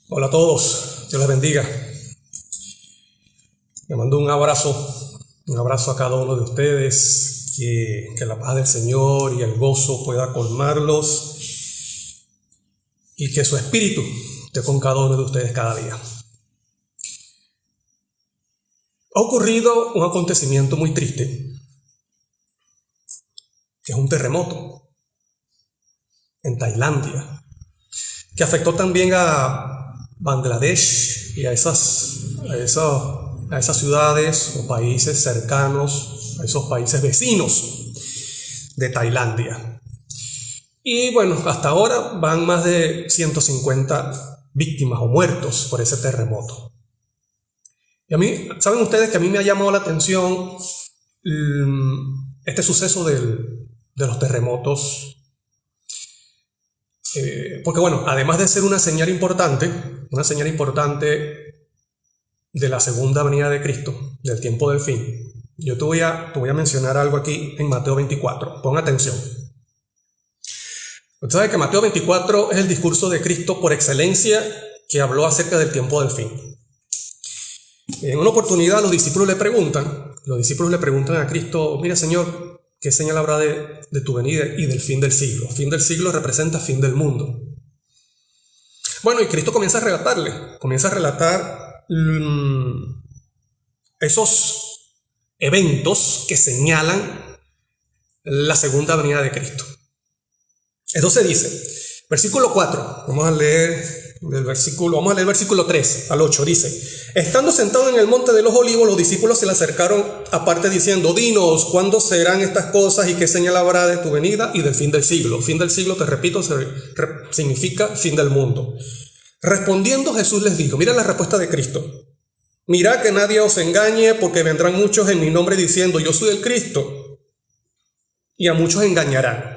Hola a todos, Dios les bendiga. Le mando un abrazo a cada uno de ustedes, que la paz del Señor y el gozo pueda colmarlos y que su espíritu esté con cada uno de ustedes cada día. Ha ocurrido un acontecimiento muy triste, que es un terremoto en Tailandia, que afectó también a Bangladesh y a esas ciudades o países cercanos, a esos países vecinos de Tailandia. Y bueno, hasta ahora van más de 150 víctimas o muertos por ese terremoto. Y a mí, ¿saben ustedes que a mí me ha llamado la atención este suceso de los terremotos? Porque bueno, además de ser una señal importante de la segunda venida de Cristo, del tiempo del fin, yo te voy a mencionar algo aquí en Mateo 24. Pon atención. Usted sabe que Mateo 24 es el discurso de Cristo por excelencia que habló acerca del tiempo del fin. En una oportunidad los discípulos le preguntan a Cristo: mira, Señor, ¿qué señal habrá de tu venida y del fin del siglo? Fin del siglo representa fin del mundo. Bueno, y Cristo comienza a relatar esos eventos que señalan la segunda venida de Cristo. Entonces dice, versículo 4, vamos a leer el versículo 3 al 8, dice: estando sentado en el monte de los olivos, los discípulos se le acercaron aparte diciendo: dinos, ¿cuándo serán estas cosas y qué señal habrá de tu venida y del fin del siglo? Fin del siglo, te repito, significa fin del mundo. Respondiendo Jesús les dijo, mira la respuesta de Cristo: mirad que nadie os engañe, porque vendrán muchos en mi nombre diciendo: yo soy el Cristo, y a muchos engañarán.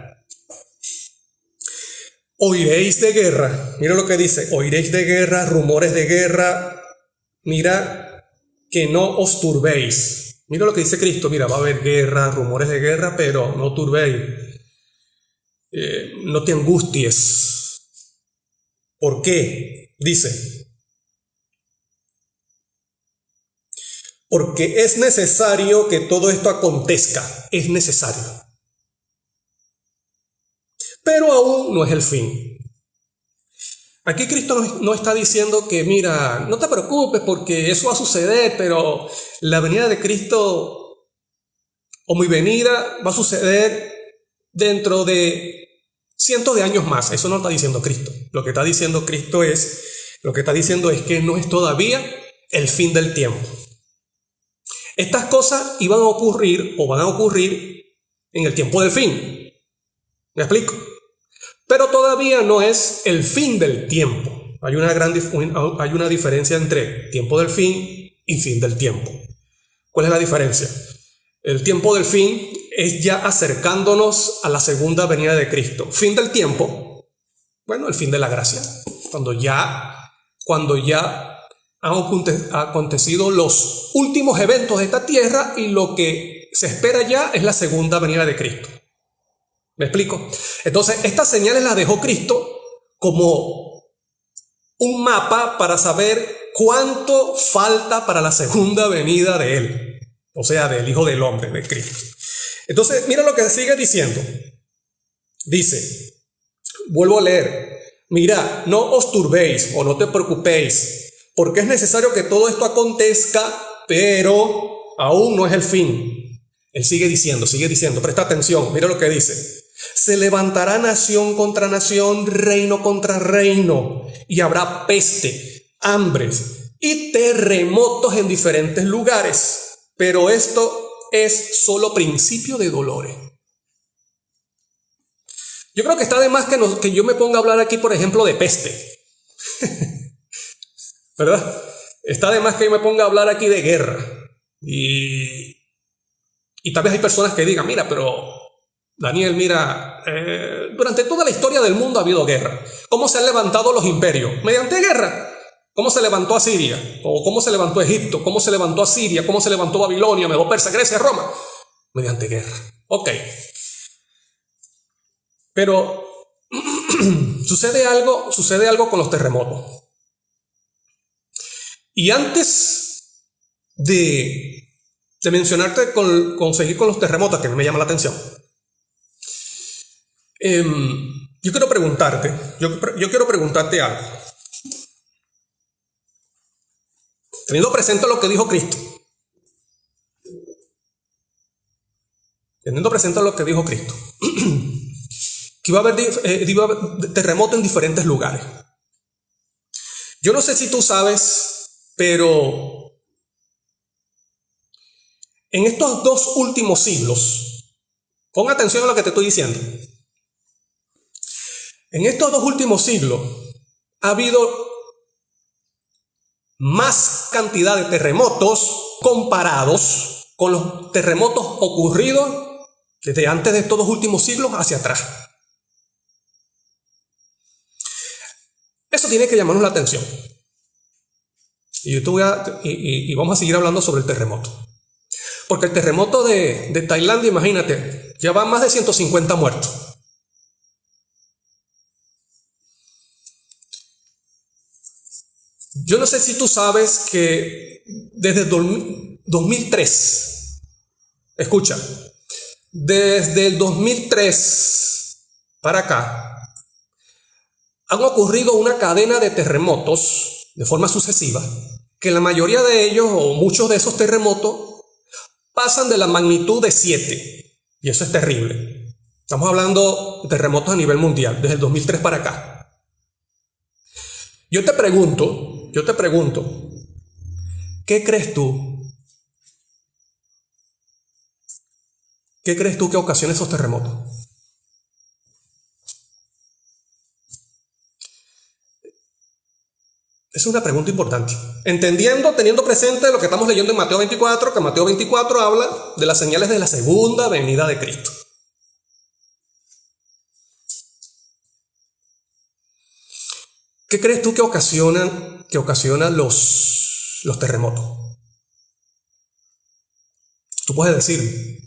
Oiréis de guerra, mira lo que dice, oiréis de guerra, rumores de guerra, mira que no os turbéis. Mira lo que dice Cristo, mira, va a haber guerra, rumores de guerra, pero no turbéis, no te angusties. ¿Por qué? Dice, porque es necesario que todo esto acontezca, es necesario. Pero aún no es el fin. Aquí Cristo no está diciendo que, mira, no te preocupes porque eso va a suceder, pero la venida de Cristo o mi venida va a suceder dentro de cientos de años más. Eso no está diciendo Cristo. Lo que está diciendo Cristo es que no es todavía el fin del tiempo. Estas cosas iban a ocurrir o van a ocurrir en el tiempo del fin. ¿Me explico? Pero todavía no es el fin del tiempo. Hay una diferencia entre tiempo del fin y fin del tiempo. ¿Cuál es la diferencia? El tiempo del fin es ya acercándonos a la segunda venida de Cristo. Fin del tiempo, bueno, el fin de la gracia. Cuando ya han acontecido los últimos eventos de esta tierra y lo que se espera ya es la segunda venida de Cristo. ¿Me explico? Entonces, estas señales las dejó Cristo como un mapa para saber cuánto falta para la segunda venida de Él, o sea, del Hijo del Hombre, de Cristo. Entonces, mira lo que sigue diciendo. Dice, vuelvo a leer, mira, no os turbéis o no te preocupéis, porque es necesario que todo esto acontezca, pero aún no es el fin. Él sigue diciendo, presta atención, mira lo que dice. Se levantará nación contra nación, reino contra reino, y habrá peste, hambres y terremotos en diferentes lugares. Pero esto es solo principio de dolores. Yo creo que está de más que yo me ponga a hablar aquí, por ejemplo, de peste. ¿Verdad? Está de más que yo me ponga a hablar aquí de guerra. Y tal vez hay personas que digan, mira, pero Daniel, mira, durante toda la historia del mundo ha habido guerra. ¿Cómo se han levantado los imperios? Mediante guerra. ¿Cómo se levantó Asiria? ¿O cómo se levantó Egipto? ¿Cómo se levantó Asiria? ¿Cómo se levantó Babilonia, Medo Persa, Grecia, Roma? Mediante guerra. Ok. Pero sucede algo con los terremotos. Y antes de mencionarte seguir con los terremotos, que a mí me llama la atención, yo quiero preguntarte algo. Teniendo presente lo que dijo Cristo. Que iba a haber terremotos en diferentes lugares. Yo no sé si tú sabes, pero en estos 2 últimos siglos, pon atención a lo que te estoy diciendo. En estos 2 últimos siglos ha habido más cantidad de terremotos comparados con los terremotos ocurridos desde antes de estos 2 últimos siglos hacia atrás. Eso tiene que llamarnos la atención. Y vamos a seguir hablando sobre el terremoto. Porque el terremoto de Tailandia, imagínate, ya van más de 150 muertos. Yo no sé si tú sabes que desde 2003, escucha, desde el 2003 para acá, han ocurrido una cadena de terremotos de forma sucesiva, que la mayoría de ellos, o muchos de esos terremotos, pasan de la magnitud de 7. Y eso es terrible. Estamos hablando de terremotos a nivel mundial, desde el 2003 para acá. Yo te pregunto, ¿qué crees tú? ¿Qué crees tú que ocasiona esos terremotos? Es una pregunta importante. Teniendo presente lo que estamos leyendo en Mateo 24, que Mateo 24 habla de las señales de la segunda venida de Cristo. ¿Qué crees tú que ocasionan los terremotos? Tú puedes decir,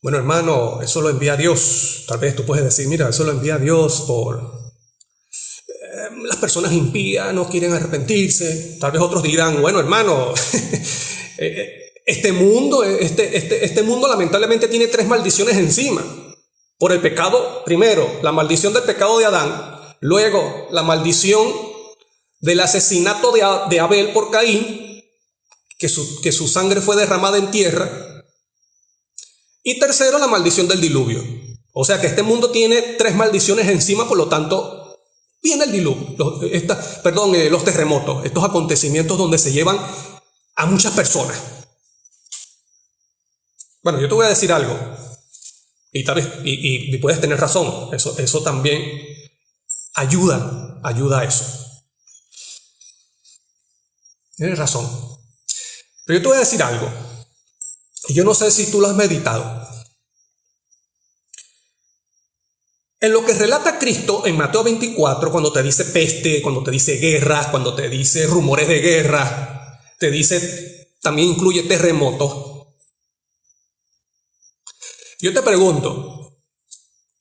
bueno, hermano, eso lo envía Dios. Tal vez tú puedes decir, mira, eso lo envía Dios por las personas impías no quieren arrepentirse. Tal vez otros dirán, bueno, hermano, este mundo lamentablemente tiene 3 maldiciones encima. Por el pecado, primero, la maldición del pecado de Adán. Luego, la maldición del asesinato de Abel por Caín, que su sangre fue derramada en tierra. Y tercero, la maldición del diluvio. O sea que este mundo tiene 3 maldiciones encima, por lo tanto, viene el diluvio, los terremotos, estos acontecimientos donde se llevan a muchas personas. Bueno, yo te voy a decir algo, y puedes tener razón, eso también ayuda a eso. Tienes razón. Pero yo te voy a decir algo, y yo no sé si tú lo has meditado. En lo que relata Cristo en Mateo 24, cuando te dice peste, cuando te dice guerras, cuando te dice rumores de guerra, también incluye terremotos. Yo te pregunto,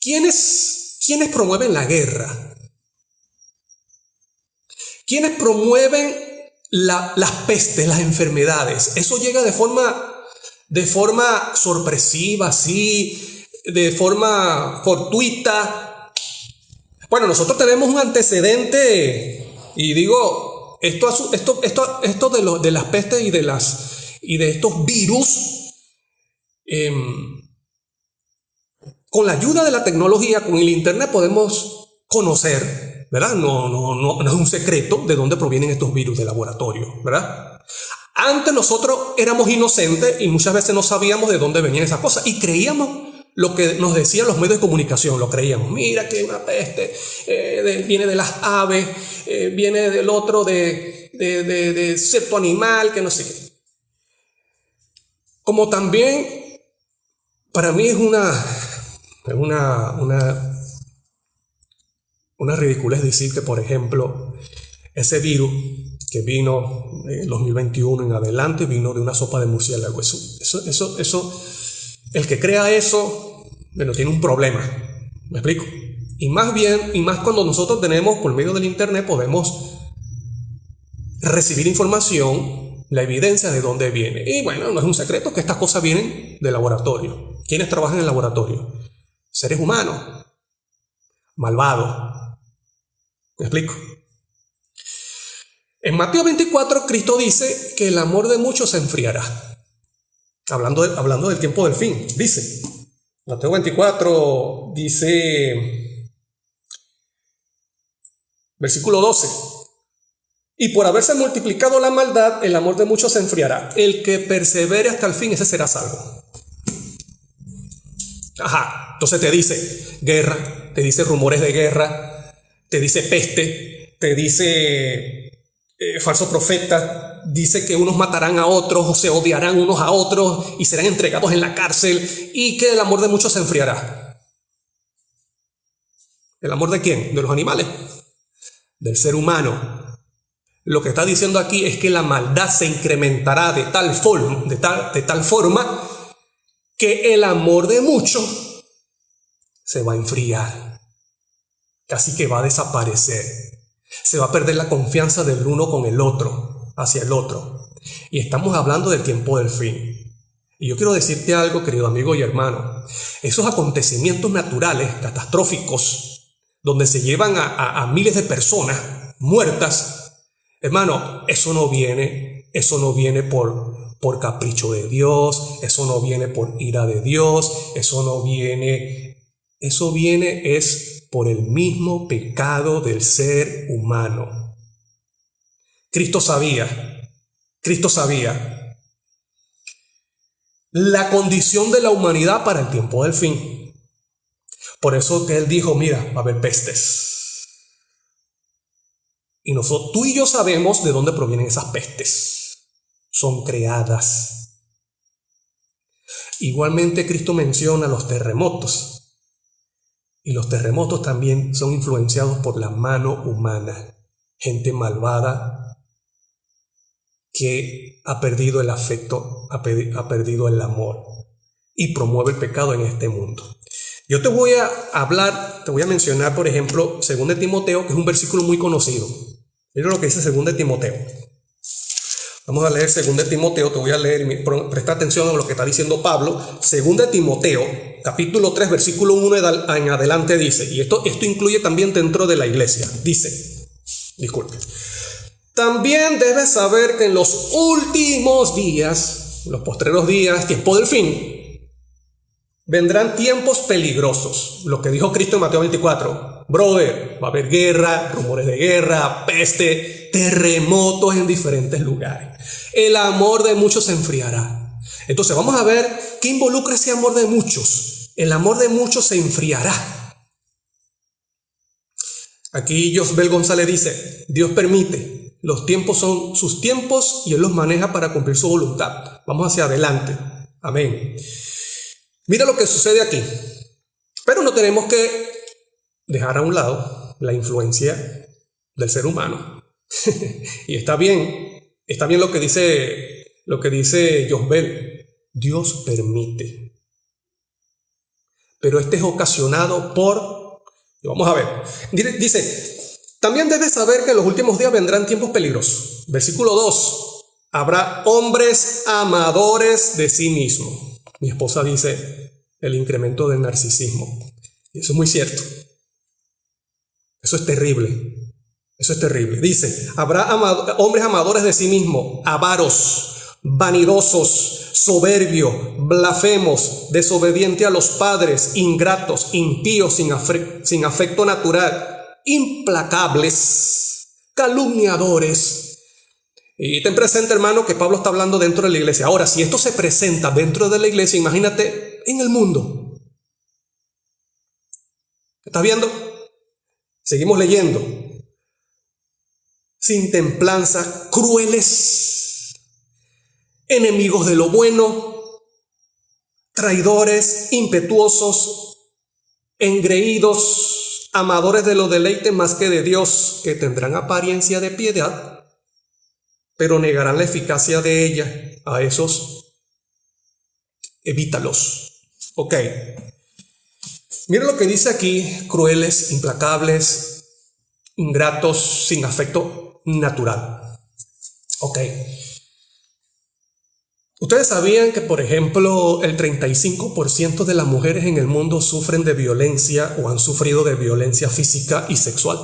¿quiénes promueven la guerra? ¿Quiénes promueven las pestes, las enfermedades? Eso llega de forma sorpresiva, así, de forma fortuita. Bueno, nosotros tenemos un antecedente, y digo, esto de las pestes y de estos virus, con la ayuda de la tecnología, con el internet podemos conocer, ¿verdad? No es un secreto de dónde provienen estos virus de laboratorio, ¿verdad? Antes nosotros éramos inocentes y muchas veces no sabíamos de dónde venían esas cosas y creíamos lo que nos decían los medios de comunicación, lo creíamos. Mira que una peste viene de las aves, viene del otro de cierto animal, que no sé qué. Como también para mí es una ridiculez decir que, por ejemplo, ese virus que vino en 2021 en adelante vino de una sopa de murciélago. Eso, el que crea eso, bueno, tiene un problema. ¿Me explico? Y más cuando nosotros tenemos, por medio del internet, podemos recibir información, la evidencia de dónde viene. Y bueno, no es un secreto que estas cosas vienen del laboratorio. ¿Quiénes trabajan en el laboratorio? Seres humanos, malvados. ¿Me explico? En Mateo 24, Cristo dice que el amor de muchos se enfriará. Hablando del tiempo del fin, dice. Mateo 24 dice, versículo 12. Y por haberse multiplicado la maldad, el amor de muchos se enfriará. El que persevere hasta el fin, ese será salvo. Ajá, entonces te dice guerra, te dice rumores de guerra, te dice peste, te dice falso profeta, dice que unos matarán a otros o se odiarán unos a otros y serán entregados en la cárcel y que el amor de muchos se enfriará. ¿El amor de quién? De los animales, del ser humano. Lo que está diciendo aquí es que la maldad se incrementará de tal forma que el amor de muchos se va a enfriar, casi que va a desaparecer. Se va a perder la confianza del uno con el otro, hacia el otro. Y estamos hablando del tiempo del fin. Y yo quiero decirte algo, querido amigo y hermano. Esos acontecimientos naturales, catastróficos, donde se llevan a miles de personas muertas, hermano, eso no viene por capricho de Dios, eso no viene por ira de Dios, eso viene es por el mismo pecado del ser humano. Cristo sabía la condición de la humanidad para el tiempo del fin. Por eso que Él dijo, mira, va a haber pestes. Y nosotros, tú y yo sabemos de dónde provienen esas pestes. Son creadas. Igualmente Cristo menciona los terremotos. Y los terremotos también son influenciados por la mano humana. Gente malvada que ha perdido el afecto, ha perdido el amor y promueve el pecado en este mundo. Yo te voy a mencionar, por ejemplo, 2 Timoteo, que es un versículo muy conocido. Mira lo que dice 2 Timoteo. Vamos a leer 2 Timoteo, te voy a leer, presta atención a lo que está diciendo Pablo. 2 Timoteo, capítulo 3, versículo 1 en adelante dice, y esto incluye también dentro de la iglesia, dice, disculpe, también debes saber que en los últimos días, los postreros días, tiempo del fin, vendrán tiempos peligrosos. Lo que dijo Cristo en Mateo 24. Brother, va a haber guerra, rumores de guerra, peste, terremotos en diferentes lugares. El amor de muchos se enfriará. Entonces vamos a ver qué involucra ese amor de muchos. El amor de muchos se enfriará. Aquí Josbel González dice, Dios permite, los tiempos son sus tiempos y Él los maneja para cumplir su voluntad. Vamos hacia adelante. Amén. Mira lo que sucede aquí. Pero no tenemos que dejar a un lado la influencia del ser humano. Y está bien lo que dice Josbel. Dios permite. Pero este es ocasionado por, vamos a ver, dice, también debes saber que en los últimos días vendrán tiempos peligrosos. Versículo 2, habrá hombres amadores de sí mismos. Mi esposa dice el incremento del narcisismo. Y eso es muy cierto. Eso es terrible. Eso es terrible. Dice, habrá hombres amadores de sí mismos, avaros, vanidosos, soberbios, blasfemos, desobedientes a los padres, ingratos, impíos, sin afecto natural, implacables, calumniadores. Y ten presente, hermano, que Pablo está hablando dentro de la iglesia. Ahora, si esto se presenta dentro de la iglesia, imagínate en el mundo. ¿Estás viendo? Seguimos leyendo. Sin templanza, crueles, enemigos de lo bueno, traidores, impetuosos, engreídos, amadores de los deleites más que de Dios, que tendrán apariencia de piedad, pero negarán la eficacia de ella. A esos, evítalos. Ok. Mira lo que dice aquí: crueles, implacables, ingratos, sin afecto natural. Ok. Ustedes sabían que, por ejemplo, el 35% de las mujeres en el mundo sufren de violencia o han sufrido de violencia física y sexual.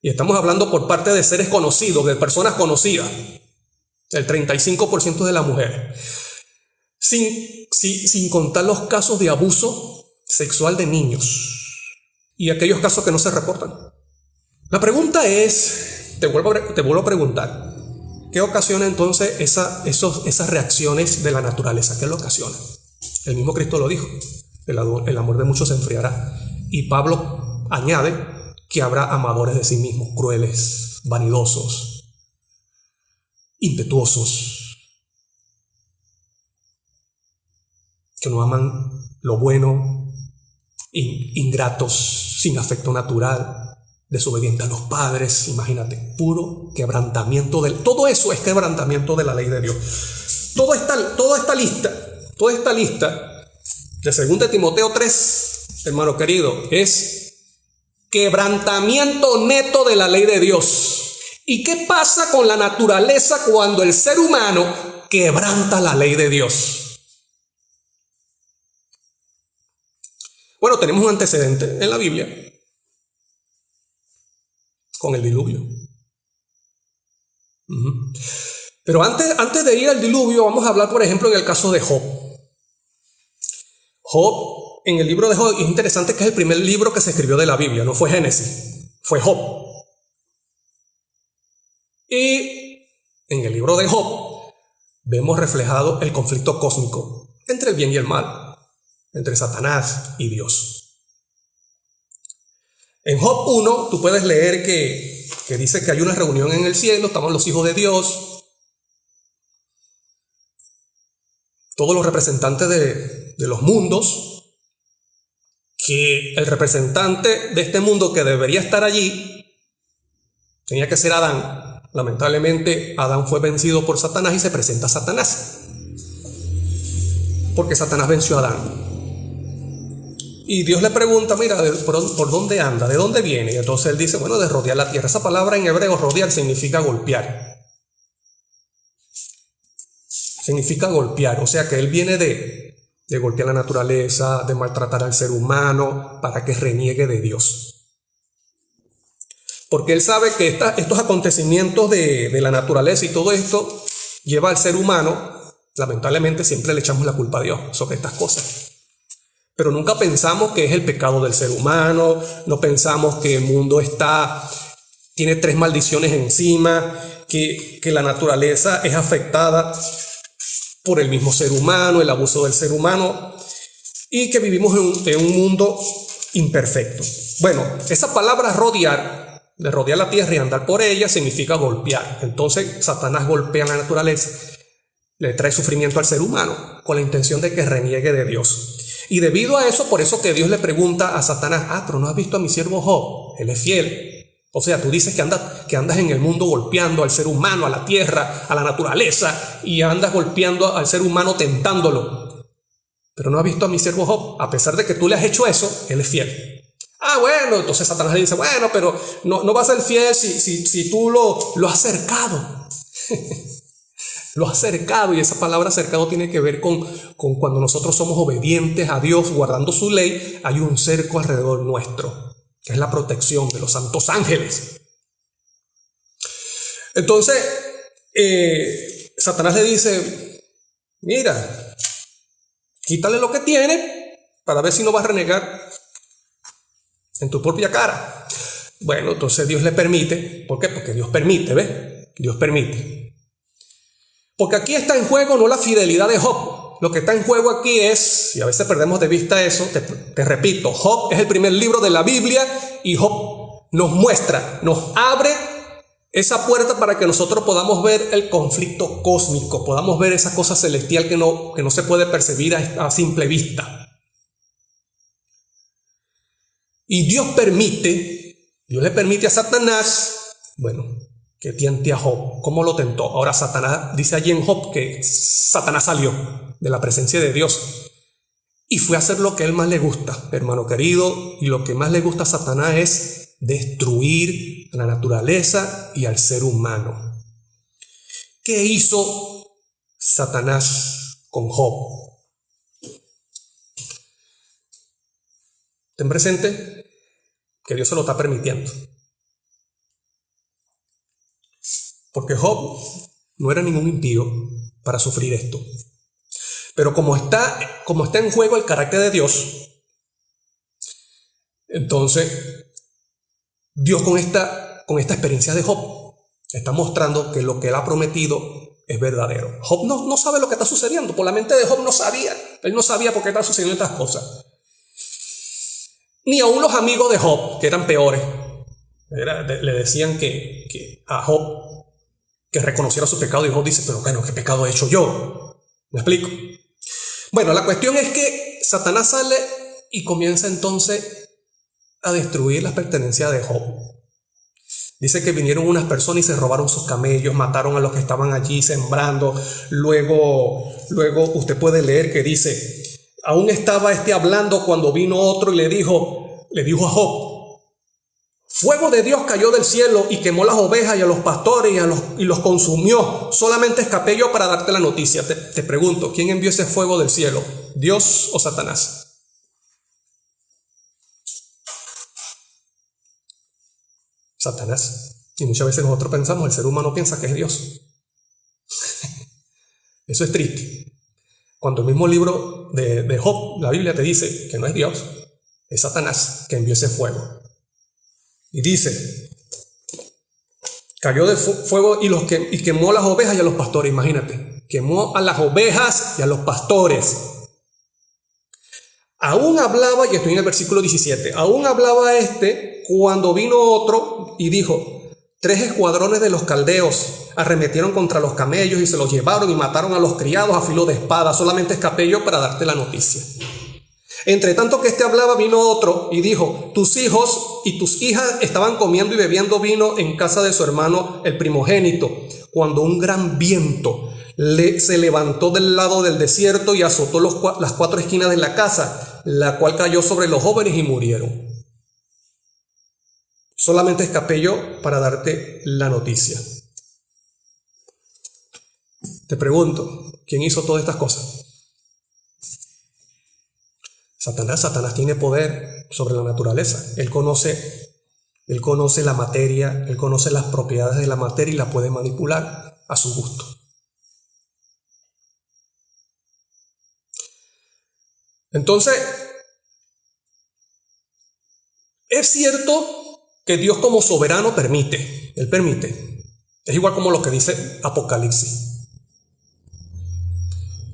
Y estamos hablando por parte de seres conocidos, de personas conocidas. El 35% de las mujeres. Sin contar los casos de abuso sexual de niños y aquellos casos que no se reportan. La pregunta es, te vuelvo a preguntar, ¿qué ocasiona entonces esas reacciones de la naturaleza? ¿Qué lo ocasiona? El mismo Cristo lo dijo, el amor de muchos se enfriará. Y Pablo añade que habrá amadores de sí mismos, crueles, vanidosos, impetuosos, que no aman lo bueno, ingratos, sin afecto natural, desobedientes a los padres. Imagínate, puro quebrantamiento todo eso es quebrantamiento de la ley de Dios. Toda esta lista de 2 Timoteo 3, hermano querido, es quebrantamiento neto de la ley de Dios. ¿Y qué pasa con la naturaleza cuando el ser humano quebranta la ley de Dios? Bueno, tenemos un antecedente en la Biblia con el diluvio. Pero antes de ir al diluvio, vamos a hablar, por ejemplo, en el caso de Job. Job, en el libro de Job, es interesante que es el primer libro que se escribió de la Biblia, no fue Génesis, fue Job. Y en el libro de Job vemos reflejado el conflicto cósmico entre el bien y el mal, entre Satanás y Dios. En Job 1 tú puedes leer que dice que hay una reunión en el cielo, estaban los hijos de Dios, todos los representantes de los mundos, que el representante de este mundo que debería estar allí tenía que ser Adán. Lamentablemente Adán fue vencido por Satanás y se presenta Satanás, porque Satanás venció a Adán. Y Dios le pregunta, mira, ¿por dónde anda? ¿De dónde viene? Y entonces él dice, bueno, de rodear la tierra. Esa palabra en hebreo, rodear, significa golpear. Significa golpear. O sea que él viene de golpear la naturaleza, de maltratar al ser humano, para que reniegue de Dios. Porque él sabe que estos acontecimientos de la naturaleza y todo esto lleva al ser humano, lamentablemente siempre le echamos la culpa a Dios sobre estas cosas. Pero nunca pensamos que es el pecado del ser humano, no pensamos que el mundo tiene 3 maldiciones encima, que la naturaleza es afectada por el mismo ser humano, el abuso del ser humano, y que vivimos en un mundo imperfecto. Bueno, esa palabra rodear, de rodear la tierra y andar por ella, significa golpear. Entonces Satanás golpea la naturaleza, le trae sufrimiento al ser humano, con la intención de que reniegue de Dios. Y debido a eso, por eso que Dios le pregunta a Satanás, pero ¿no has visto a mi siervo Job? Él es fiel. O sea, tú dices que andas en el mundo golpeando al ser humano, a la tierra, a la naturaleza, y andas golpeando al ser humano tentándolo. Pero ¿no has visto a mi siervo Job? A pesar de que tú le has hecho eso, él es fiel. Bueno, entonces Satanás le dice, bueno, pero no va a ser fiel si tú lo has cercado. Lo ha cercado, y esa palabra cercado tiene que ver con cuando nosotros somos obedientes a Dios, guardando su ley, hay un cerco alrededor nuestro, que es la protección de los santos ángeles. Entonces, Satanás le dice, mira, quítale lo que tiene para ver si no vas a renegar en tu propia cara. Bueno, entonces Dios le permite. ¿Por qué? Porque Dios permite, ¿ves? Dios permite. Porque aquí está en juego no la fidelidad de Job. Lo que está en juego aquí es, y a veces perdemos de vista eso, te repito, Job es el primer libro de la Biblia y Job nos muestra, nos abre esa puerta para que nosotros podamos ver el conflicto cósmico, podamos ver esa cosa celestial que no se puede percibir a simple vista. Y Dios le permite a Satanás, bueno, que tiente a Job. ¿Cómo lo tentó? Ahora Satanás, dice allí en Job que Satanás salió de la presencia de Dios y fue a hacer lo que a él más le gusta, hermano querido, y lo que más le gusta a Satanás es destruir la naturaleza y al ser humano. ¿Qué hizo Satanás con Job? Ten presente que Dios se lo está permitiendo. Porque Job no era ningún impío para sufrir esto. Pero como está en juego el carácter de Dios, entonces Dios con esta experiencia de Job está mostrando que lo que él ha prometido es verdadero. Job no sabe lo que está sucediendo. Por la mente de Job no sabía. Él no sabía por qué estaban sucediendo estas cosas. Ni aún los amigos de Job, que eran peores, le decían que a Job que reconociera su pecado, y Job dice, pero bueno, ¿qué pecado he hecho yo? ¿Me explico? Bueno, la cuestión es que Satanás sale y comienza entonces a destruir las pertenencias de Job. Dice que vinieron unas personas y se robaron sus camellos, mataron a los que estaban allí sembrando. Luego usted puede leer que dice, aún estaba hablando cuando vino otro y le dijo a Job, fuego de Dios cayó del cielo y quemó las ovejas y a los pastores y los consumió. Solamente escapé yo para darte la noticia. Te pregunto, ¿quién envió ese fuego del cielo? ¿Dios o Satanás? Satanás. Y muchas veces nosotros pensamos, el ser humano piensa que es Dios. Eso es triste. Cuando el mismo libro de Job, la Biblia te dice que no es Dios, es Satanás que envió ese fuego. Y dice, cayó del fuego y quemó las ovejas y a los pastores. Imagínate, quemó a las ovejas y a los pastores. Aún hablaba, y estoy en el versículo 17, aún hablaba cuando vino otro y dijo, 3 escuadrones de los caldeos arremetieron contra los camellos y se los llevaron y mataron a los criados a filo de espada. Solamente escapé yo para darte la noticia. Entre tanto que hablaba, vino otro y dijo, tus hijos y tus hijas estaban comiendo y bebiendo vino en casa de su hermano el primogénito, cuando un gran viento se levantó del lado del desierto y azotó las 4 esquinas de la casa, la cual cayó sobre los jóvenes y murieron. Solamente escapé yo para darte la noticia. Te pregunto, ¿quién hizo todas estas cosas? Satanás tiene poder sobre la naturaleza. Él conoce la materia, él conoce las propiedades de la materia y la puede manipular a su gusto. Entonces, es cierto que Dios como soberano permite, Él permite. Es igual como lo que dice Apocalipsis,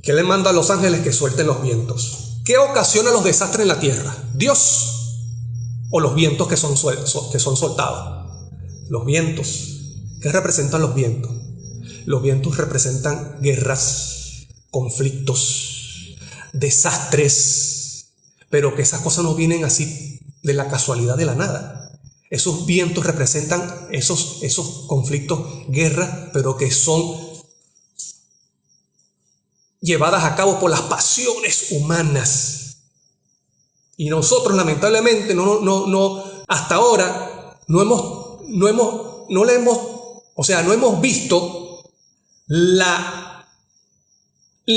que Él le manda a los ángeles que suelten los vientos. ¿Qué ocasiona los desastres en la tierra? ¿Dios o los vientos que son soltados? Los vientos. ¿Qué representan los vientos? Los vientos representan guerras, conflictos, desastres, pero que esas cosas no vienen así de la casualidad de la nada. Esos vientos representan esos conflictos, guerras, pero que son llevadas a cabo por las pasiones humanas. Y nosotros lamentablemente hasta ahora no hemos visto la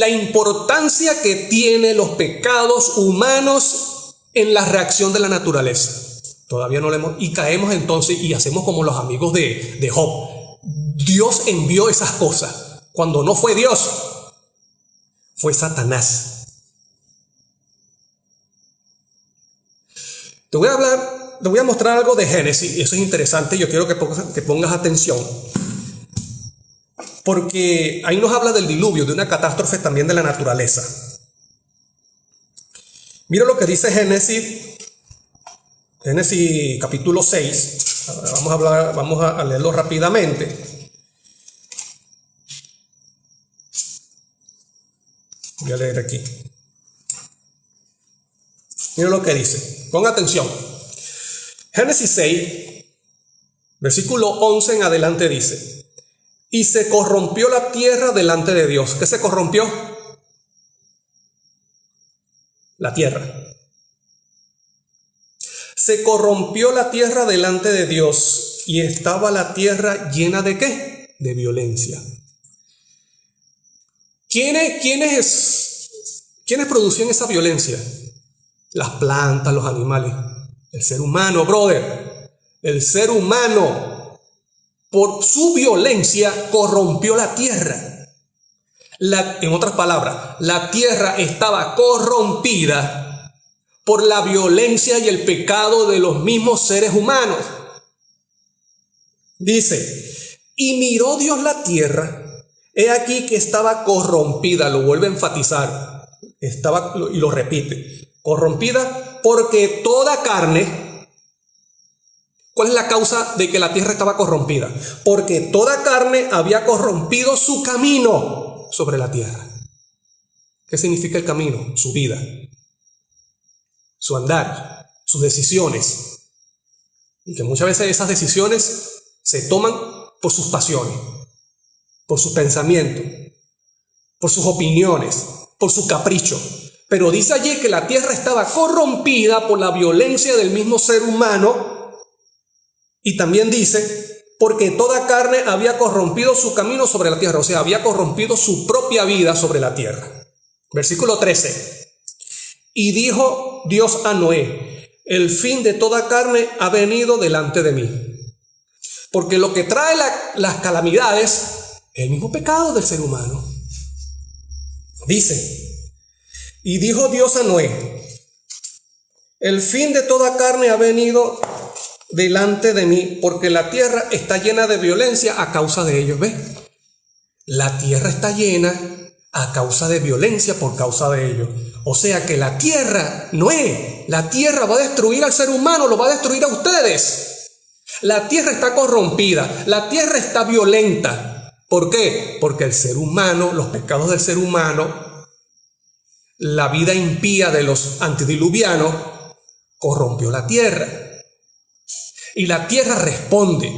importancia que tienen los pecados humanos en la reacción de la naturaleza. Todavía no lo hemos, y caemos entonces y hacemos como los amigos de Job. Dios envió esas cosas, cuando no fue Dios, fue Satanás. Te voy a mostrar algo de Génesis, y eso es interesante. Yo quiero que pongas atención, porque ahí nos habla del diluvio, de una catástrofe también de la naturaleza. Mira lo que dice Génesis capítulo 6. Vamos a leerlo rápidamente. Voy a leer aquí. Mira lo que dice. Pon atención. Génesis 6, versículo 11 en adelante dice: y se corrompió la tierra delante de Dios. ¿Qué se corrompió? La tierra. Se corrompió la tierra delante de Dios y estaba la tierra llena ¿de qué? De violencia. ¿Quiénes producían esa violencia? Las plantas, los animales. El ser humano, brother. El ser humano, por su violencia, corrompió la tierra. En otras palabras, la tierra estaba corrompida por la violencia y el pecado de los mismos seres humanos. Dice, y miró Dios la tierra, he aquí que estaba corrompida, lo vuelve a enfatizar, y lo repite, corrompida porque toda carne. ¿Cuál es la causa de que la tierra estaba corrompida? Porque toda carne había corrompido su camino sobre la tierra. ¿Qué significa el camino? Su vida, su andar, sus decisiones. Y que muchas veces esas decisiones se toman por sus pasiones, por sus pensamientos, por sus opiniones, por su capricho. Pero dice allí que la tierra estaba corrompida por la violencia del mismo ser humano. Y también dice, porque toda carne había corrompido su camino sobre la tierra, o sea, había corrompido su propia vida sobre la tierra. Versículo 13. Y dijo Dios a Noé, el fin de toda carne ha venido delante de mí. Porque lo que trae las calamidades es el mismo pecado del ser humano. Dice, y dijo Dios a Noé, el fin de toda carne ha venido delante de mí, porque la tierra está llena de violencia a causa de ellos. ¿Ves? La tierra está llena a causa de violencia por causa de ellos. O sea que la tierra, Noé, la tierra va a destruir al ser humano, lo va a destruir a ustedes. La tierra está corrompida, la tierra está violenta. ¿Por qué? Porque el ser humano, los pecados del ser humano, la vida impía de los antediluvianos, corrompió la tierra. Y la tierra responde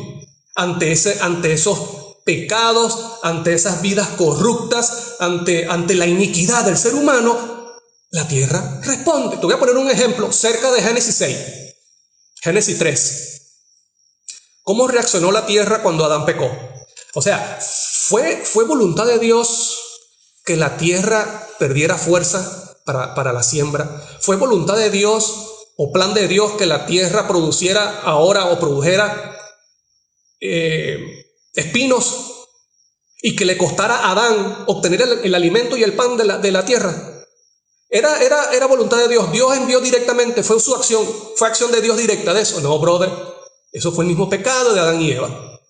ante esos pecados, ante esas vidas corruptas, ante la iniquidad del ser humano. La tierra responde. Te voy a poner un ejemplo cerca de Génesis 6. Génesis 3. ¿Cómo reaccionó la tierra cuando Adán pecó? O sea, fue voluntad de Dios que la tierra perdiera fuerza para la siembra. Fue voluntad de Dios o plan de Dios que la tierra produjera espinos y que le costara a Adán obtener el alimento y el pan de la tierra. Era voluntad de Dios. Dios envió directamente, fue su acción, fue acción de Dios directa de eso. No, brother, eso fue el mismo pecado de Adán y Eva.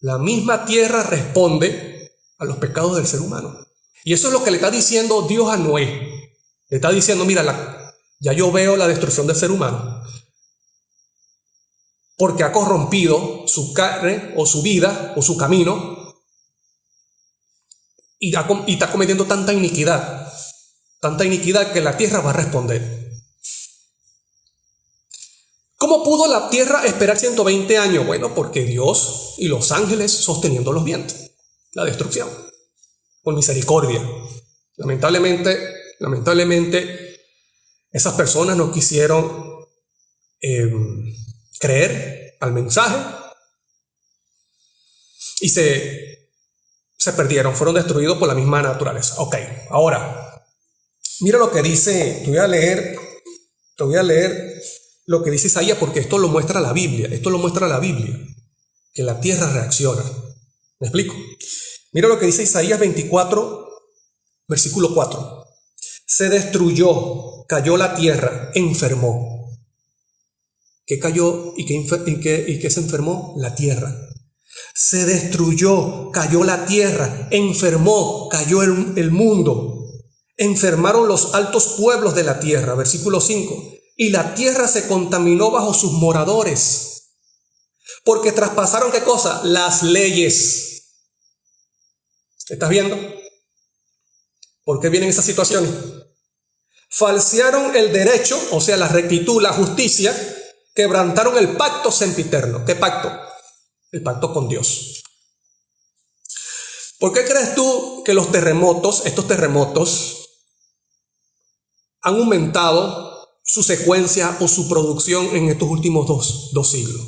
La misma tierra responde a los pecados del ser humano. Y eso es lo que le está diciendo Dios a Noé. Le está diciendo, mira, ya yo veo la destrucción del ser humano, porque ha corrompido su carne o su vida o su camino y está cometiendo tanta iniquidad que la tierra va a responder. ¿Cómo pudo la tierra esperar 120 años? Bueno, porque Dios y los ángeles sosteniendo los vientos, la destrucción, por misericordia. Lamentablemente, esas personas no quisieron creer al mensaje y se perdieron, fueron destruidos por la misma naturaleza. Ok, ahora, mira lo que dice, te voy a leer lo que dice Isaías, porque esto lo muestra la Biblia, que la tierra reacciona. ¿Me explico? Mira lo que dice Isaías 24, versículo 4. Se destruyó, cayó la tierra, enfermó. ¿Qué cayó y qué se enfermó? La tierra. Se destruyó, cayó la tierra, enfermó, cayó el mundo. Enfermaron los altos pueblos de la tierra, versículo 5. Y la tierra se contaminó bajo sus moradores, porque traspasaron, ¿qué cosa? Las leyes. ¿Estás viendo? ¿Por qué vienen esas situaciones? Falsearon el derecho, o sea, la rectitud, la justicia, quebrantaron el pacto sempiterno. ¿Qué pacto? El pacto con Dios. ¿Por qué crees tú que estos terremotos, han aumentado su secuencia o su producción en estos últimos dos siglos.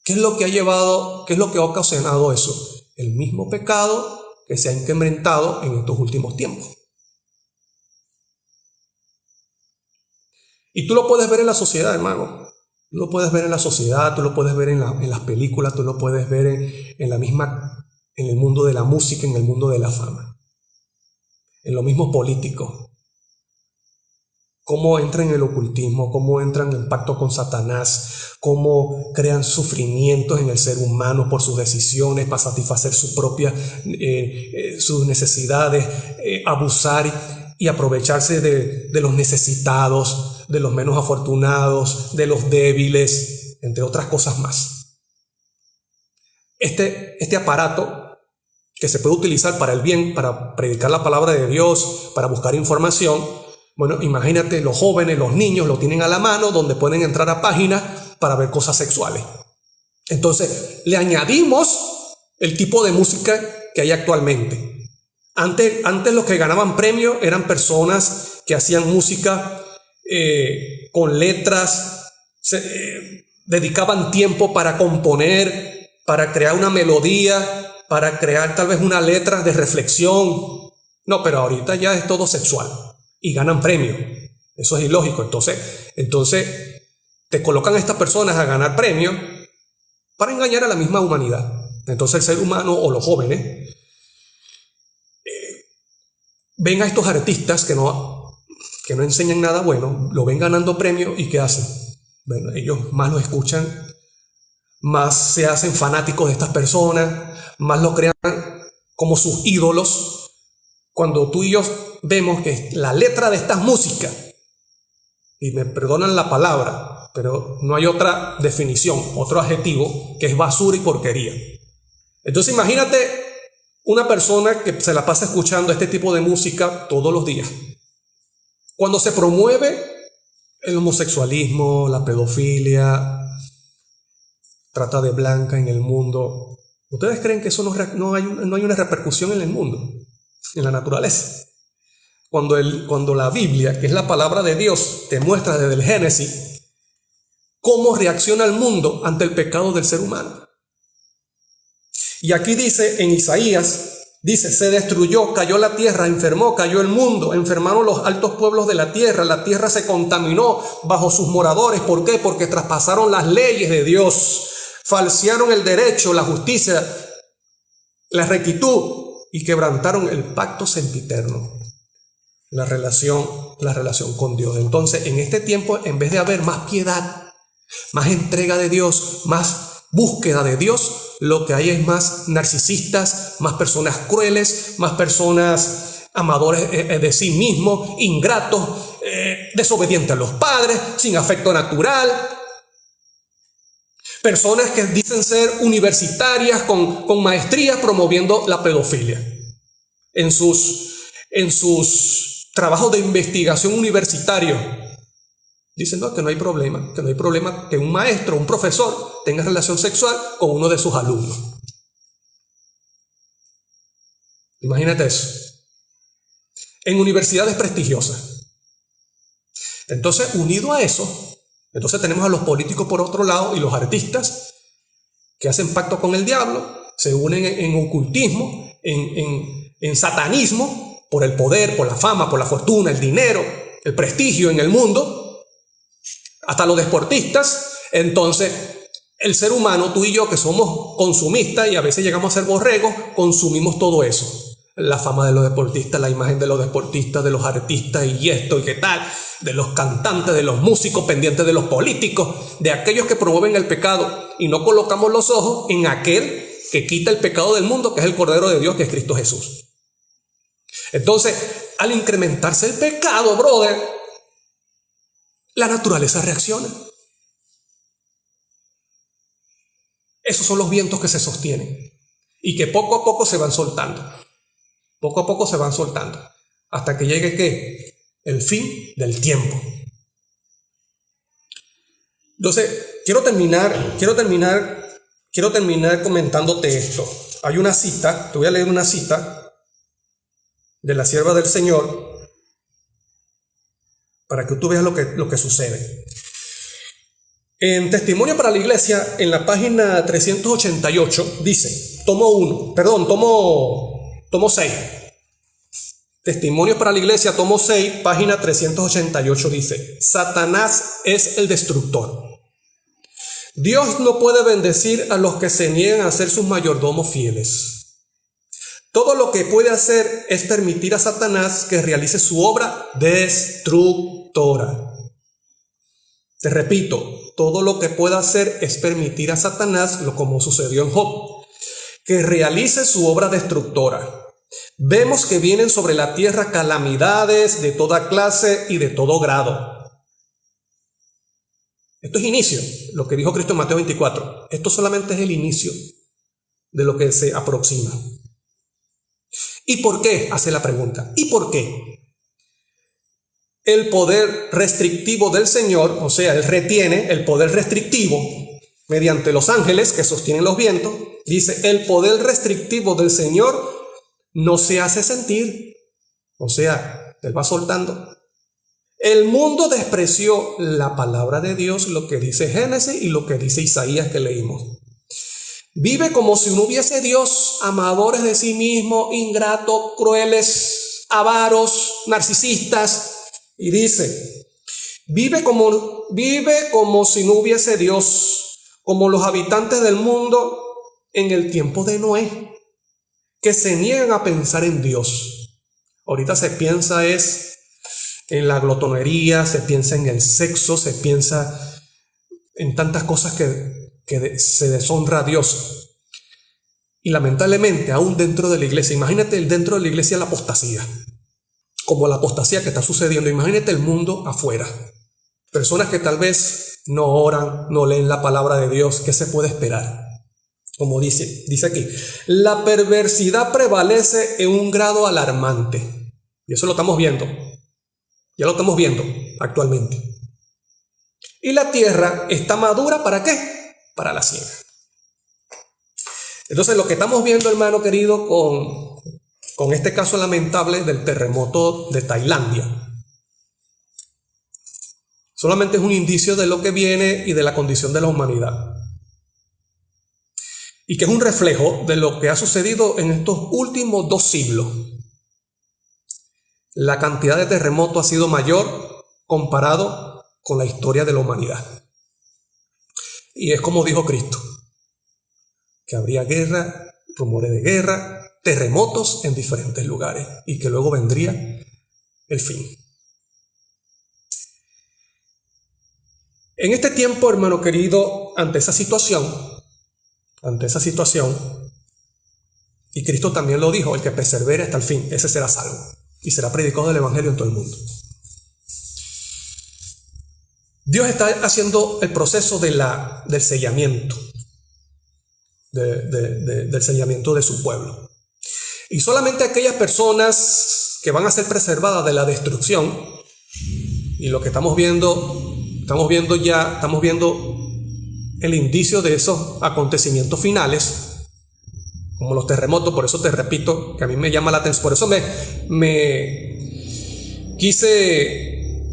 ¿Qué es lo que ha llevado, qué es lo que ha ocasionado eso? El mismo pecado que se ha incrementado en estos últimos tiempos. Y tú lo puedes ver en la sociedad, hermano. Tú lo puedes ver en la sociedad, tú lo puedes ver en las películas, tú lo puedes ver en el mundo de la música, en el mundo de la fama. En lo mismo político. Cómo entran en el ocultismo, cómo entran en pacto con Satanás, cómo crean sufrimientos en el ser humano por sus decisiones, para satisfacer sus necesidades, abusar y aprovecharse de los necesitados, de los menos afortunados, de los débiles, entre otras cosas más. Este aparato que se puede utilizar para el bien, para predicar la palabra de Dios, para buscar información. Bueno, imagínate, los jóvenes, los niños lo tienen a la mano, donde pueden entrar a páginas para ver cosas sexuales. Entonces, le añadimos el tipo de música que hay actualmente. Antes los que ganaban premios eran personas que hacían música con letras, dedicaban tiempo para componer, para crear una melodía, para crear tal vez una letra de reflexión. No, pero ahorita ya es todo sexual. Y ganan premios. Eso es ilógico. Entonces te colocan a estas personas a ganar premios para engañar a la misma humanidad. Entonces el ser humano o los jóvenes ven a estos artistas que no enseñan nada bueno, lo ven ganando premios y ¿qué hacen? Bueno, ellos más lo escuchan, más se hacen fanáticos de estas personas, más lo crean como sus ídolos. Cuando tú y yo vemos que la letra de estas músicas, y me perdonan la palabra, pero no hay otra definición, otro adjetivo, que es basura y porquería. Entonces imagínate una persona que se la pasa escuchando este tipo de música todos los días. Cuando se promueve el homosexualismo, la pedofilia, trata de blanca en el mundo, ¿ustedes creen que eso no hay una repercusión en el mundo? En la naturaleza. Cuando la Biblia, que es la palabra de Dios, te muestra desde el Génesis cómo reacciona el mundo ante el pecado del ser humano. Y aquí dice en Isaías, dice, se destruyó, cayó la tierra, enfermó, cayó el mundo, enfermaron los altos pueblos de la tierra se contaminó bajo sus moradores. ¿Por qué? Porque traspasaron las leyes de Dios, falsearon el derecho, la justicia, la rectitud, y quebrantaron el pacto sempiterno, la relación con Dios. Entonces, en este tiempo, en vez de haber más piedad, más entrega de Dios, más búsqueda de Dios, lo que hay es más narcisistas, más personas crueles, más personas amadores de sí mismos, ingratos, desobedientes a los padres, sin afecto natural. Personas que dicen ser universitarias con maestrías promoviendo la pedofilia. En sus trabajos de investigación universitario dicen no, que no hay problema que un maestro, un profesor tenga relación sexual con uno de sus alumnos. Imagínate eso. En universidades prestigiosas. Entonces, unido a eso, entonces tenemos a los políticos por otro lado y los artistas que hacen pacto con el diablo, se unen en ocultismo, en satanismo, por el poder, por la fama, por la fortuna, el dinero, el prestigio en el mundo, hasta los deportistas. Entonces el ser humano, tú y yo que somos consumistas y a veces llegamos a ser borregos, consumimos todo eso. La fama de los deportistas, la imagen de los deportistas, de los artistas y esto y qué tal, de los cantantes, de los músicos, pendientes de los políticos, de aquellos que promueven el pecado, y no colocamos los ojos en aquel que quita el pecado del mundo, que es el Cordero de Dios, que es Cristo Jesús. Entonces, al incrementarse el pecado, brother, la naturaleza reacciona. Esos son los vientos que se sostienen y que poco a poco se van soltando. Poco a poco se van soltando. Hasta que llegue ¿qué? El fin del tiempo. Entonces, quiero terminar comentándote esto. Hay una cita, te voy a leer una cita de la sierva del Señor, para que tú veas lo que sucede. En Testimonio para la Iglesia, en la página 388, dice, tomo 6. Testimonio para la Iglesia, tomo 6, página 388, dice, Satanás es el destructor. Dios no puede bendecir a los que se niegan a ser sus mayordomos fieles. Todo lo que puede hacer es permitir a Satanás que realice su obra destructora. Te repito, todo lo que pueda hacer es permitir a Satanás, como sucedió en Job, que realice su obra destructora. Vemos que vienen sobre la tierra calamidades de toda clase y de todo grado. Esto es inicio, lo que dijo Cristo en Mateo 24. Esto solamente es el inicio de lo que se aproxima. ¿Y por qué? Hace la pregunta. ¿Y por qué? El poder restrictivo del Señor, o sea, Él retiene el poder restrictivo mediante los ángeles que sostienen los vientos. Dice, el poder restrictivo del Señor no se hace sentir. O sea, Él va soltando. El mundo despreció la palabra de Dios, lo que dice Génesis y lo que dice Isaías que leímos. Vive como si no hubiese Dios, amadores de sí mismo, ingratos, crueles, avaros, narcisistas. Y dice, vive como si no hubiese Dios, como los habitantes del mundo en el tiempo de Noé, que se niegan a pensar en Dios. Ahorita se piensa en la glotonería, se piensa en el sexo, se piensa en tantas cosas que se deshonra a Dios. Y lamentablemente, aún dentro de la iglesia, imagínate dentro de la iglesia la apostasía. Como la apostasía que está sucediendo, imagínate el mundo afuera. Personas que tal vez no oran, no leen la palabra de Dios. ¿Qué se puede esperar? Como dice aquí, la perversidad prevalece en un grado alarmante. Y eso lo estamos viendo. Ya lo estamos viendo actualmente. Y la tierra está madura, ¿para qué? Para la siega. Entonces lo que estamos viendo, hermano querido, con este caso lamentable del terremoto de Tailandia, solamente es un indicio de lo que viene y de la condición de la humanidad. Y que es un reflejo de lo que ha sucedido en estos últimos 2 siglos. La cantidad de terremotos ha sido mayor comparado con la historia de la humanidad. Y es como dijo Cristo, que habría guerra, rumores de guerra, terremotos en diferentes lugares y que luego vendría el fin. En este tiempo, hermano querido, ante esa situación, y Cristo también lo dijo, el que persevere hasta el fin, ese será salvo y será predicado del evangelio en todo el mundo. Dios está haciendo el proceso del sellamiento, del sellamiento de su pueblo. Y solamente aquellas personas que van a ser preservadas de la destrucción, y lo que estamos viendo el indicio de esos acontecimientos finales, como los terremotos. Por eso te repito que a mí me llama la atención, por eso me quise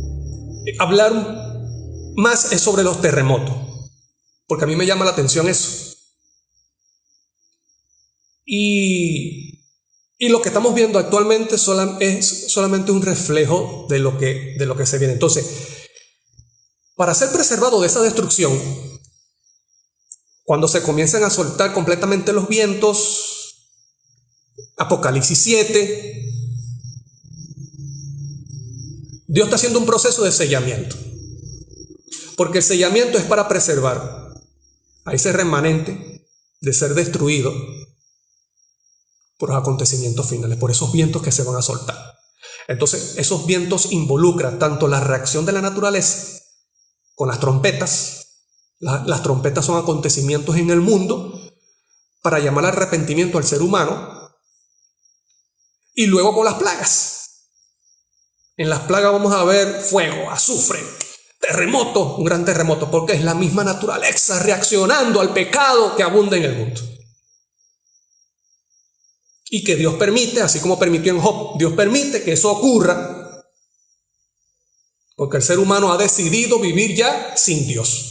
hablar más sobre los terremotos, porque a mí me llama la atención eso. Y lo que estamos viendo actualmente es solamente un reflejo de lo que se viene. Entonces, para ser preservado de esa destrucción, cuando se comienzan a soltar completamente los vientos, Apocalipsis 7, Dios está haciendo un proceso de sellamiento. Porque el sellamiento es para preservar a ese remanente de ser destruido por los acontecimientos finales, por esos vientos que se van a soltar. Entonces, esos vientos involucran tanto la reacción de la naturaleza con las trompetas. Las trompetas son acontecimientos en el mundo para llamar al arrepentimiento al ser humano. Y luego con las plagas. En las plagas vamos a ver fuego, azufre, terremoto, un gran terremoto, porque es la misma naturaleza reaccionando al pecado que abunda en el mundo. Y que Dios permite, así como permitió en Job, Dios permite que eso ocurra porque el ser humano ha decidido vivir ya sin Dios.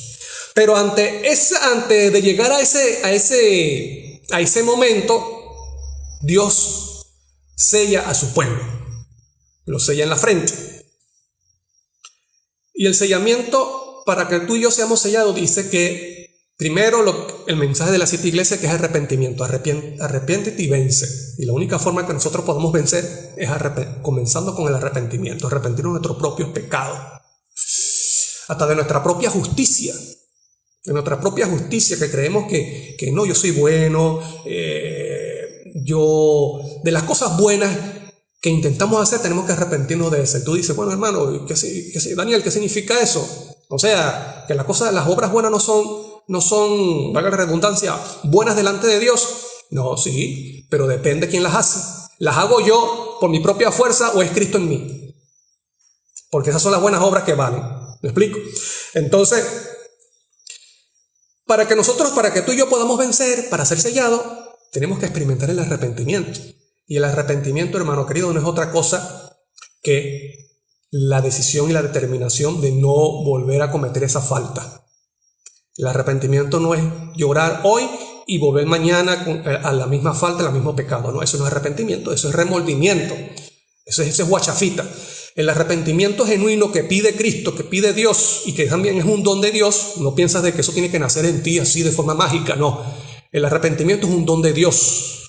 Pero antes de llegar a ese momento, Dios sella a su pueblo, lo sella en la frente. Y el sellamiento, para que tú y yo seamos sellados, dice que primero el mensaje de las 7 iglesias, que es arrepentimiento. Arrepiéntete y vence. Y la única forma que nosotros podemos vencer es comenzando con el arrepentimiento, arrepentirnos de nuestros propios pecados, hasta de nuestra propia justicia. De nuestra propia justicia, que creemos que no, yo soy bueno, de las cosas buenas que intentamos hacer, tenemos que arrepentirnos de eso. Y tú dices, bueno, hermano, Daniel, ¿qué significa eso? O sea, que las obras buenas no son, valga la redundancia, buenas delante de Dios. No, sí, pero depende quién las hace. ¿Las hago yo por mi propia fuerza o es Cristo en mí? Porque esas son las buenas obras que valen. ¿Me explico? Entonces, para que tú y yo podamos vencer, para ser sellados, tenemos que experimentar el arrepentimiento. Y el arrepentimiento, hermano querido, no es otra cosa que la decisión y la determinación de no volver a cometer esa falta. El arrepentimiento no es llorar hoy y volver mañana a la misma falta, al mismo pecado. No, eso no es arrepentimiento, eso es remordimiento. Eso es guachafita. El arrepentimiento genuino que pide Cristo, que pide Dios y que también es un don de Dios, no piensas de que eso tiene que nacer en ti así de forma mágica, no. El arrepentimiento es un don de Dios.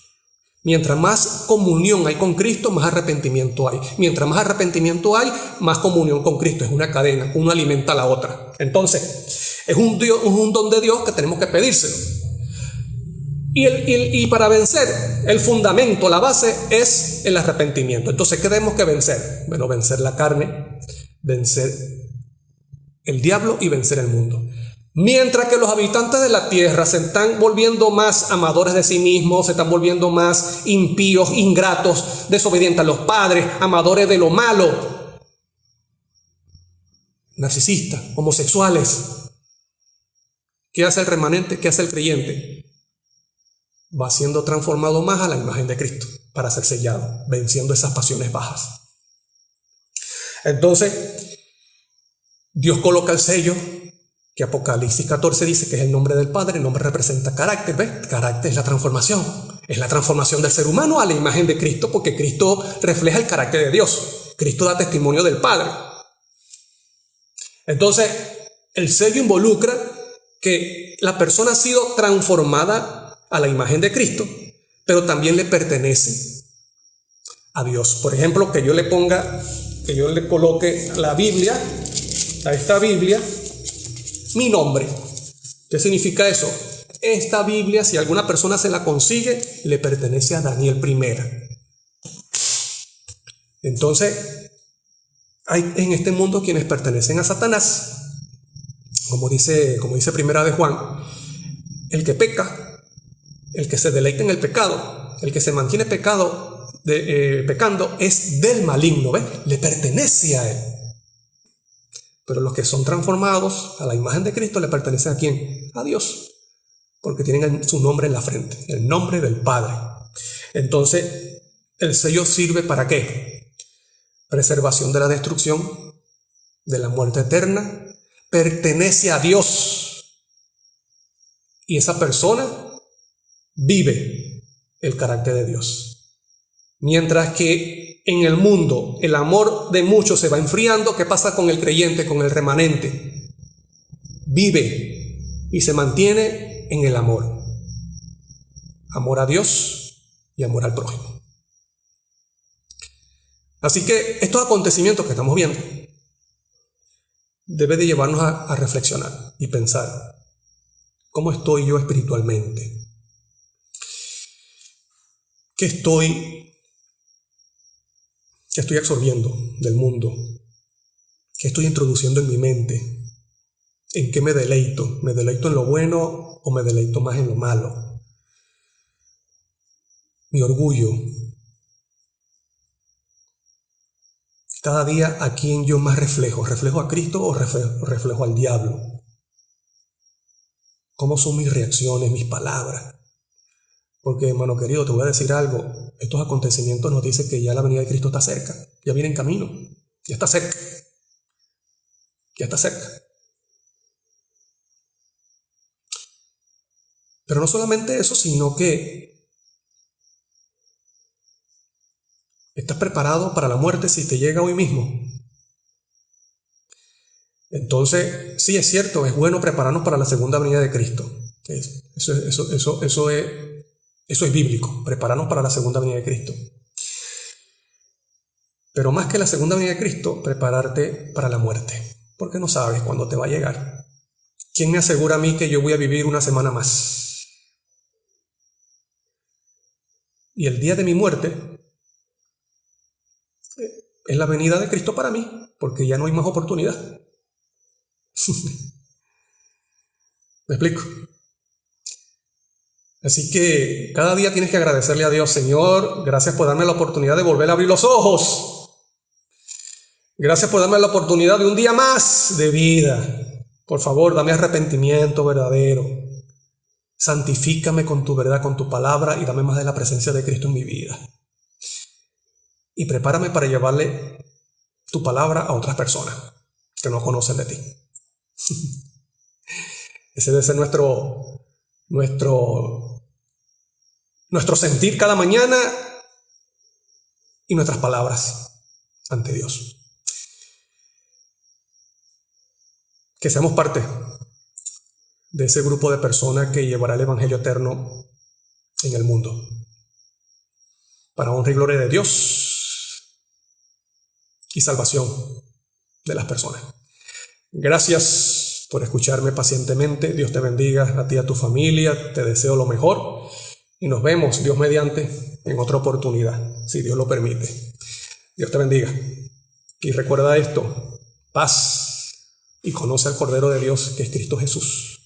Mientras más comunión hay con Cristo, más arrepentimiento hay. Mientras más arrepentimiento hay, más comunión con Cristo. Es una cadena, uno alimenta a la otra. Entonces, es un don de Dios que tenemos que pedírselo. Y para vencer, el fundamento, la base es el arrepentimiento. Entonces, ¿qué tenemos que vencer? Bueno, vencer la carne, vencer el diablo y vencer el mundo. Mientras que los habitantes de la tierra se están volviendo más amadores de sí mismos, se están volviendo más impíos, ingratos, desobedientes a los padres, amadores de lo malo, narcisistas, homosexuales. ¿Qué hace el remanente? ¿Qué hace el creyente? Va siendo transformado más a la imagen de Cristo para ser sellado, venciendo esas pasiones bajas. Entonces, Dios coloca el sello, que Apocalipsis 14 dice que es el nombre del Padre. El nombre representa carácter, ¿ves? Carácter es la transformación del ser humano a la imagen de Cristo, porque Cristo refleja el carácter de Dios. Cristo da testimonio del Padre. Entonces, el sello involucra que la persona ha sido transformada a la imagen de Cristo, pero también le pertenece a Dios. Por ejemplo, que yo le coloque la Biblia, a esta Biblia, mi nombre. ¿Qué significa eso? Esta Biblia, si alguna persona se la consigue, le pertenece a Daniel I. Entonces, hay en este mundo quienes pertenecen a Satanás. Como dice Primera de Juan, el que peca, el que se deleita en el pecado, el que se mantiene pecando es del maligno, ¿ves? Le pertenece a él. Pero los que son transformados a la imagen de Cristo le pertenecen ¿a quién? A Dios, porque tienen su nombre en la frente, el nombre del Padre. Entonces, el sello sirve ¿para qué? Preservación de la destrucción, de la muerte eterna. Pertenece a Dios. Y esa persona vive el carácter de Dios. Mientras que en el mundo el amor de muchos se va enfriando, ¿qué pasa con el creyente, con el remanente? Vive y se mantiene en el amor. Amor a Dios y amor al prójimo. Así que estos acontecimientos que estamos viendo deben de llevarnos a reflexionar y pensar, ¿cómo estoy yo espiritualmente? ¿Qué estoy absorbiendo del mundo? ¿Qué estoy introduciendo en mi mente? ¿En qué me deleito? ¿Me deleito en lo bueno o me deleito más en lo malo? Mi orgullo. Cada día a quién yo más reflejo. ¿Reflejo a Cristo o reflejo al diablo? ¿Cómo son mis reacciones, mis palabras? Porque, hermano querido, te voy a decir algo. Estos acontecimientos nos dicen que ya la venida de Cristo está cerca. Ya viene en camino. Ya está cerca. Ya está cerca. Pero no solamente eso, sino que estás preparado para la muerte si te llega hoy mismo. Entonces, sí es cierto, es bueno prepararnos para la segunda venida de Cristo. Eso es bíblico, prepararnos para la segunda venida de Cristo. Pero más que la segunda venida de Cristo, prepararte para la muerte, porque no sabes cuándo te va a llegar. ¿Quién me asegura a mí que yo voy a vivir una semana más? Y el día de mi muerte es la venida de Cristo para mí, porque ya no hay más oportunidad. ¿Me explico? Así que cada día tienes que agradecerle a Dios: Señor, gracias por darme la oportunidad de volver a abrir los ojos. Gracias por darme la oportunidad de un día más de vida. Por favor, dame arrepentimiento verdadero. Santifícame con tu verdad, con tu palabra, y dame más de la presencia de Cristo en mi vida. Y prepárame para llevarle tu palabra a otras personas que no conocen de ti. Ese debe ser nuestro sentir cada mañana y nuestras palabras ante Dios. Que seamos parte de ese grupo de personas que llevará el Evangelio eterno en el mundo, para honra y gloria de Dios y salvación de las personas. Gracias por escucharme pacientemente. Dios te bendiga a ti y a tu familia. Te deseo lo mejor y nos vemos, Dios mediante, en otra oportunidad, si Dios lo permite. Dios te bendiga. Y recuerda esto: paz, y conoce al Cordero de Dios, que es Cristo Jesús.